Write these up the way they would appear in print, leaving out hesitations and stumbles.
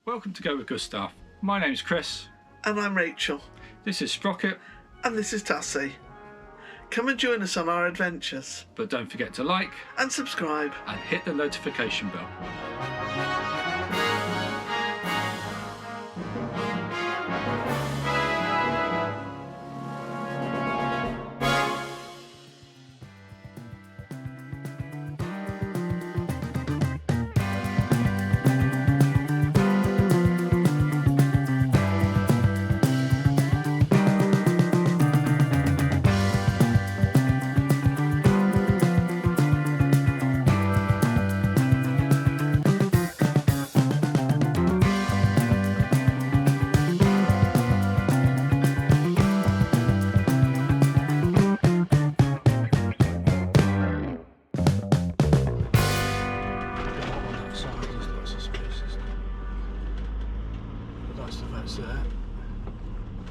Welcome to Go with Good Stuff. My name's Chris. And I'm Rachel. This is Sprocket. And this is Tassie. Come and join us on our adventures. But don't forget to like and subscribe and hit the notification bell.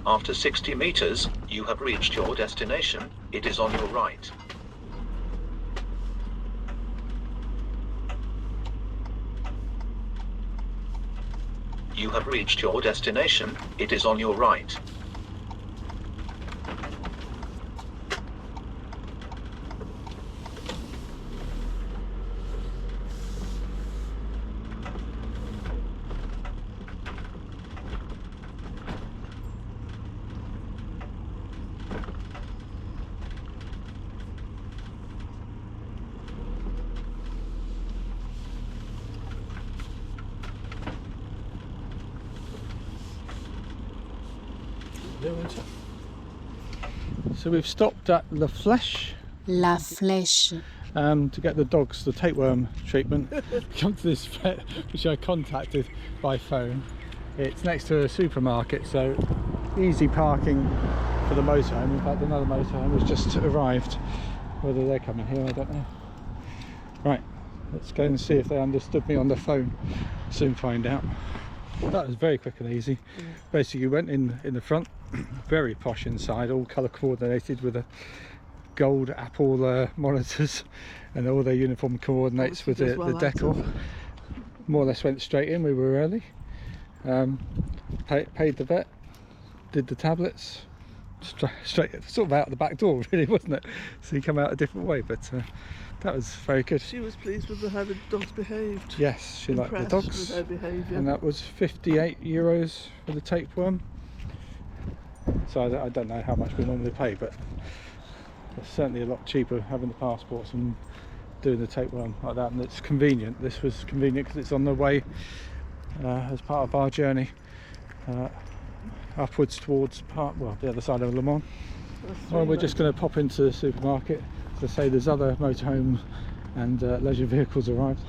After 60 meters, you have reached your destination. It is on your right. You have reached your destination. It is on your right. So we've stopped at La Flèche. La Flèche. To get the dogs the tapeworm treatment. Come to this vet, which I contacted by phone. It's next to a supermarket, so easy parking for the motorhome. In fact, another motorhome has just arrived. Whether they're coming here, I don't know. Right, let's go and see if they understood me on the phone. Soon find out. That was very quick and easy. Basically, you went in the front, very posh inside, all colour coordinated with a gold Apple monitors and all their uniform coordinates with the decor. More or less went straight in. We were early. Paid the vet, did the tablets, straight sort of out the back door, really, wasn't it? So you come out a different way, but that was very good. She was pleased with how the dogs behaved. Yes, she liked the dogs. With their behaviour. And that was €58 for the tapeworm. So I don't know how much we normally pay, but it's certainly a lot cheaper having the passports and doing the tapeworm like that. And it's convenient. This was convenient because it's on the way as part of our journey upwards towards the other side of Le Mans. Well, we're just going to pop into the supermarket. As I say, there's other motorhomes and leisure vehicles arrived,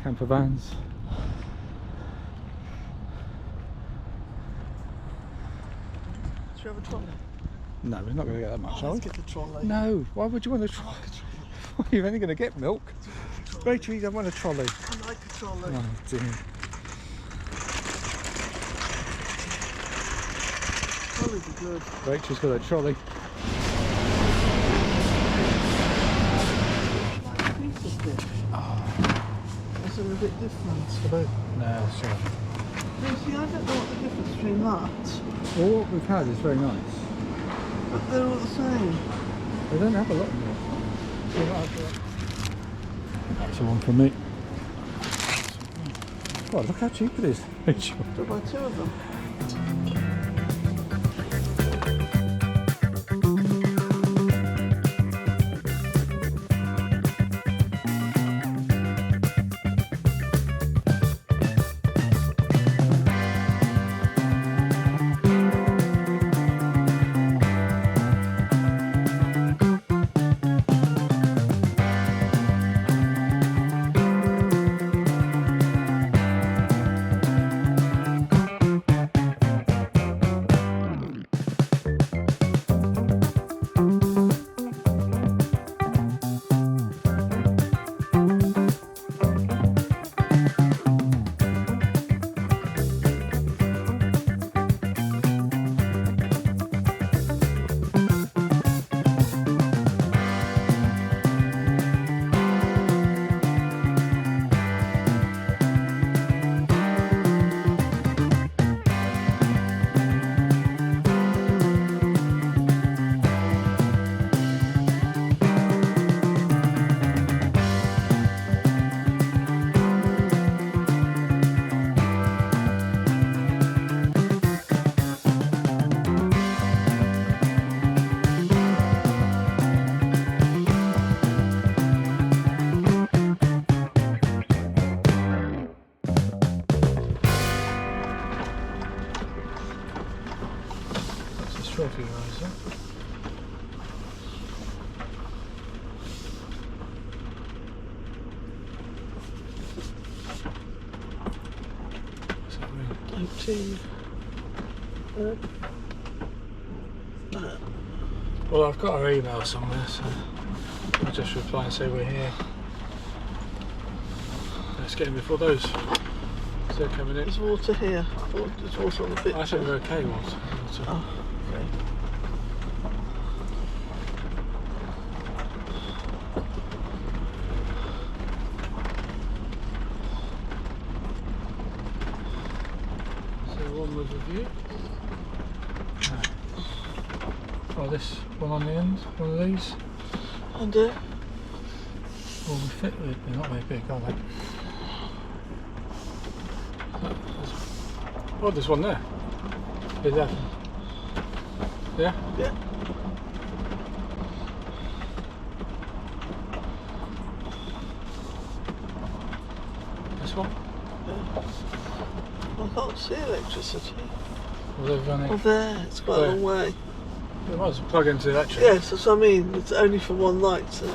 camper vans. Should we have a trolley? No, we're not going to get that much, are we? Let's get the trolley. No, why would you want a trolley? You're only going to get milk. Rachel, you don't want a trolley. I like a trolley. Oh dear. Trolleys are good. Rachel's got a trolley. Is it a bit different? No, sure. No, see, I don't know what the difference between that. Well, what we've had is very nice. But they're all the same. They don't have a lot of milk. That's the one for me. Oh, look how cheap it is, Rachel. I'll buy two of them. shorter riser. What's that mean? 18. Well, I've got her email somewhere, so I'll just reply and say we're here. Let's get in before those. They're coming in. There's water here. There's water on the picture. I think we're okay, water. Oh, okay. So one with a view. Oh, this one on the end, one of these. And Well, we fit with, they're not very big, are they? Oh, there's one there. 11. Yeah? yeah. This one? I can't see electricity. Well, they're running. Oh, there. It's quite a long way. We might as well plug into the electric. Yes, that's what I mean. It's only for one light, so.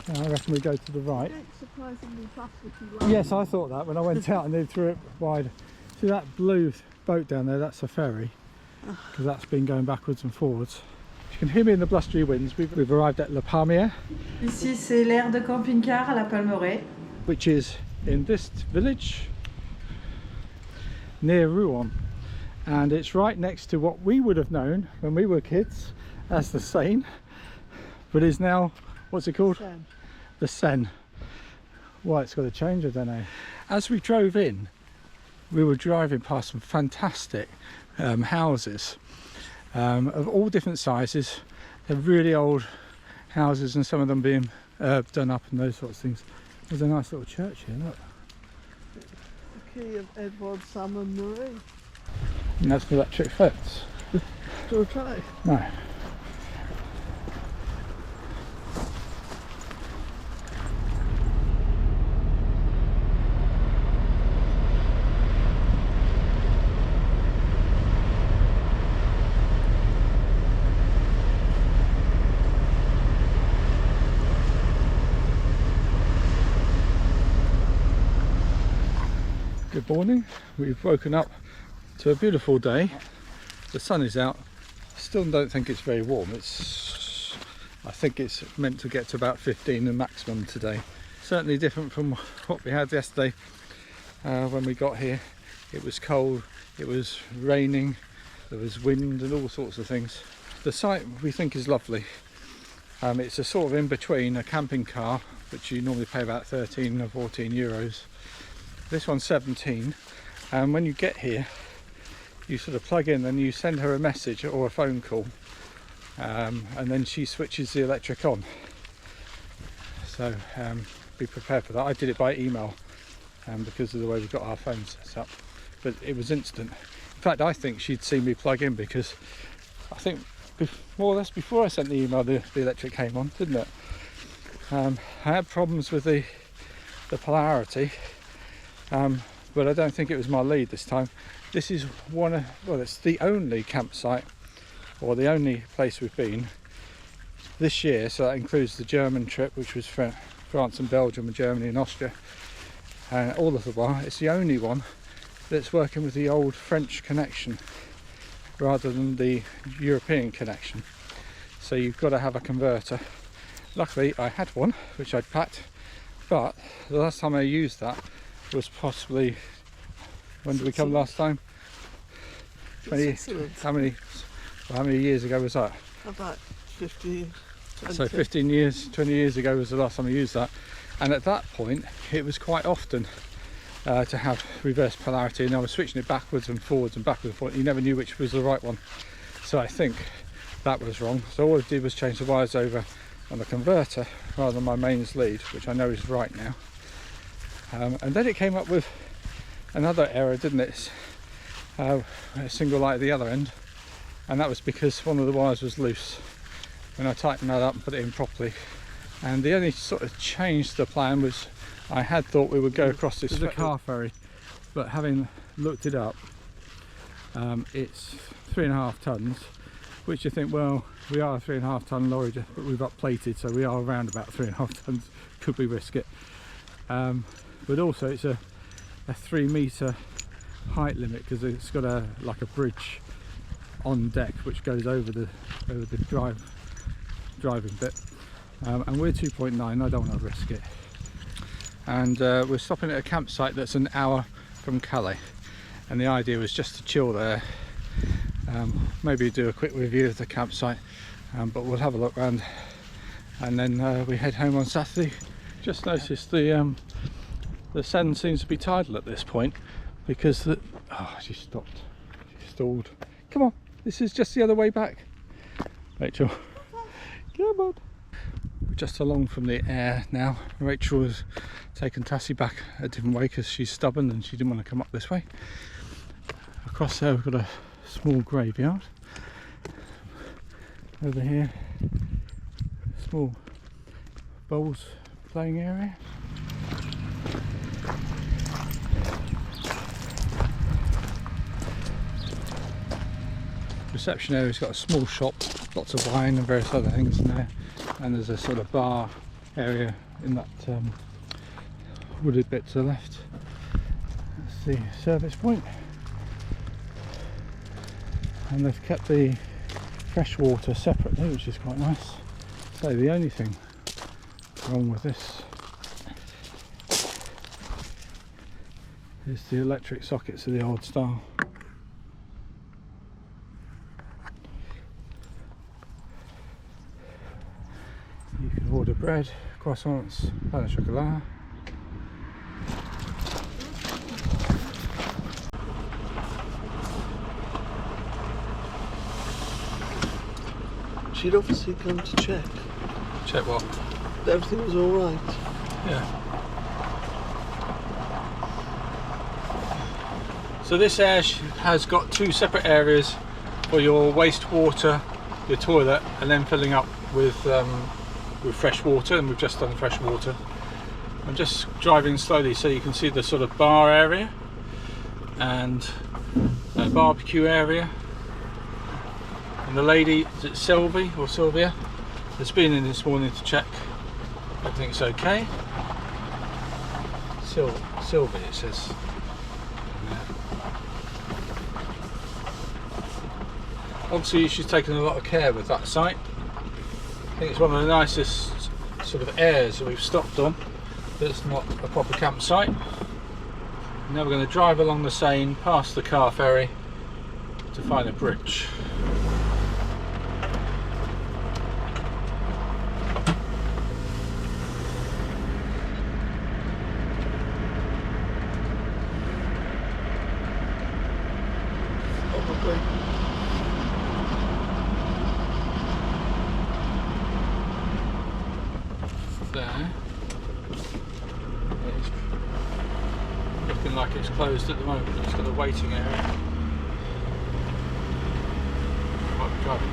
I reckon we go to the right. It's surprisingly plasticky. Yes, I thought that when I went out and they threw it wide. See that blue boat down there, that's a ferry, because that's been going backwards and forwards. You can hear me in the blustery winds. We've arrived at La Palmeraie, Ici, c'est l'aire de camping-car à la Palmeraie. which is in this village near Rouen, and it's right next to what we would have known when we were kids as the Seine, but is now, what's it called? Seine. The Seine. Why it's got to change, I don't know. As we drove in, we were driving past some fantastic houses of all different sizes. They're really old houses, and some of them being done up and those sorts of things. There's a nice little church here, look. The key of Edward Salmon Marie. And that's the electric fence. Do you want to try? No. Good morning. We've woken up to a beautiful day. The sun is out. Still don't think it's very warm. I think it's meant to get to about 15 the maximum today. Certainly different from what we had yesterday when we got here. It was cold, it was raining, there was wind and all sorts of things. The site we think is lovely. It's a sort of in between a camping car, which you normally pay about 13 or 14 euros. This one's 17, and when you get here you sort of plug in and you send her a message or a phone call, and then she switches the electric on. So be prepared for that. I did it by email because of the way we've got our phones set up, but it was instant. In fact, I think she'd seen me plug in, because I think more or less before I sent the email the electric came on, didn't it? I had problems with the polarity, but I don't think it was my lead this time. This is it's the only campsite, or the only place we've been this year, so that includes the German trip, which was France and Belgium and Germany and Austria, and all of the while it's the only one that's working with the old French connection rather than the European connection. So you've got to have a converter. Luckily I had one which I'd packed, but the last time I used that was possibly, when did we come last time? 20, how many years ago was that? About 15, 20. So 15 years, 20 years ago was the last time I used that, and at that point it was quite often to have reverse polarity, and I was switching it backwards and forwards and backwards and forwards. You never knew which was the right one, so I think that was wrong. So all I did was change the wires over on the converter rather than my mains lead, which I know is right now. And then it came up with another error, didn't it? A single light at the other end, and that was because one of the wires was loose. When I tightened that up and put it in properly, And the only sort of change to the plan was I had thought we would go across this car ferry, but having looked it up, it's 3.5 tons, which you think, well, we are a 3.5 ton lorry, but we've upplated, so we are around about 3.5 tons. Could we risk it? But also it's a 3 metre height limit, because it's got like a bridge on deck which goes over the driving bit, and we're 2.9. I don't want to risk it, and we're stopping at a campsite that's an hour from Calais, and the idea was just to chill there, maybe do a quick review of the campsite, but we'll have a look around, and then we head home on Saturday. Just noticed the Seine seems to be tidal at this point, because she stopped, she stalled. Come on, this is just the other way back, Rachel. Come on. We're just along from the Aire now. Rachel has taken Tassie back a different way because she's stubborn and she didn't want to come up this way. Across there we've got a small graveyard. Over here, small bowls playing area. Reception area's got a small shop, lots of wine and various other things in there, and there's a sort of bar area in that wooded bit to the left. That's the service point, and they've kept the fresh water separately, which is quite nice. So the only thing wrong with this is the electric sockets of the old style. You can order bread, croissants, pain au chocolat. She'd obviously come to check. Check what? That everything was all right. Yeah. So this Aire has got 2 separate areas for your wastewater, your toilet, and then filling up with fresh water, and we've just done fresh water. I'm just driving slowly so you can see the sort of bar area and a barbecue area. And the lady, is it Sylvie or Sylvia, has been in this morning to check everything's okay. Sylvie it says. Obviously she's taken a lot of care with that site. I think it's one of the nicest sort of Aires that we've stopped on, but it's not a proper campsite. Now we're going to drive along the Seine, past the car ferry, to find a bridge. Probably. There. It's looking like it's closed at the moment. It's got a waiting area. Might be driving